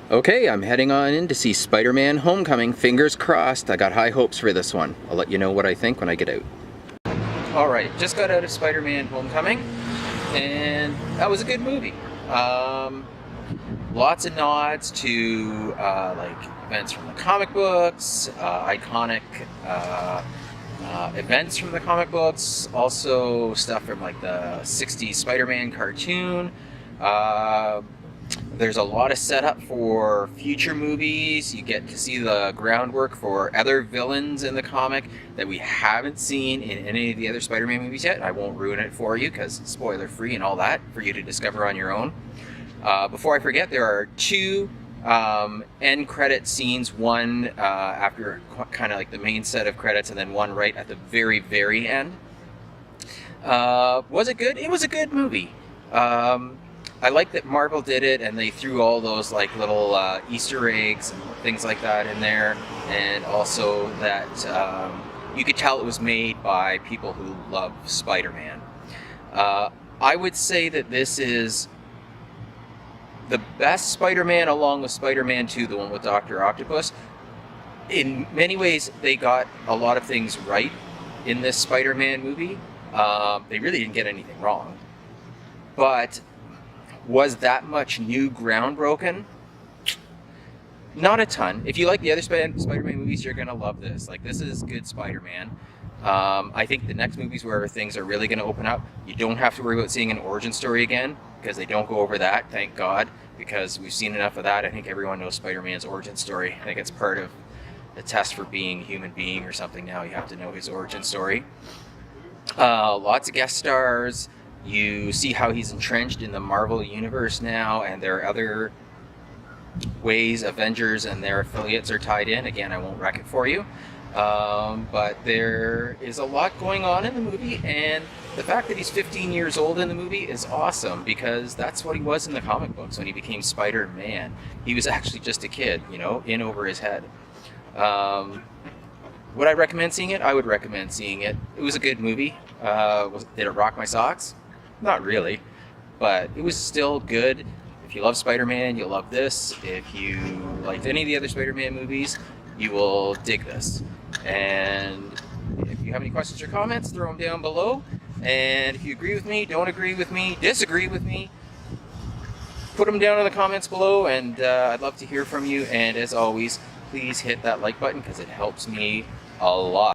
Okay, I'm heading on in to see Spider-Man Homecoming. Fingers crossed. I got high hopes for this one. I'll let you know what I think when I get out. Alright, just got out of Spider-Man Homecoming, and that was a good movie. Lots of nods to like events from the comic books, iconic events from the comic books, also stuff from like the 60s Spider-Man cartoon. There's a lot of setup for future movies. You get to see the groundwork for other villains in the comic that we haven't seen in any of the other Spider-Man movies yet. I won't ruin it for you because spoiler free and all that for you to discover on your own. Before I forget, there are two end credit scenes, one after kind of like the main set of credits and then one right at the very, very end. Was it good? It was a good movie. I like that Marvel did it and they threw all those like little Easter eggs and things like that in there, and also that you could tell it was made by people who love Spider-Man. I would say that this is the best Spider-Man along with Spider-Man 2, the one with Dr. Octopus. In many ways, they got a lot of things right in this Spider-Man movie. They really didn't get anything wrong. But was that much new ground broken? Not a ton. If you like the other Spider-Man movies, you're going to love this. Like, this is good Spider-Man. I think the next movies where things are really going to open up, you don't have to worry about seeing an origin story again, because they don't go over that, thank God, because we've seen enough of that. I think everyone knows Spider-Man's origin story. I think it's part of the test for being a human being or something now. You have to know his origin story. Lots of guest stars. You see how he's entrenched in the Marvel universe now, and there are other ways Avengers and their affiliates are tied in. Again, I won't wreck it for you. But there is a lot going on in the movie, and the fact that he's 15 years old in the movie is awesome, because that's what he was in the comic books when he became Spider-Man. He was actually just a kid, you know, in over his head. Would I recommend seeing it? I would recommend seeing it. It was a good movie. Did it rock my socks? Not really, but it was still good. If you love Spider-Man, you'll love this. If you liked any of the other Spider-Man movies, you will dig this. And if you have any questions or comments, throw them down below. And if you agree with me, don't agree with me, disagree with me, put them down in the comments below, and I'd love to hear from you. And as always, please hit that like button because it helps me a lot.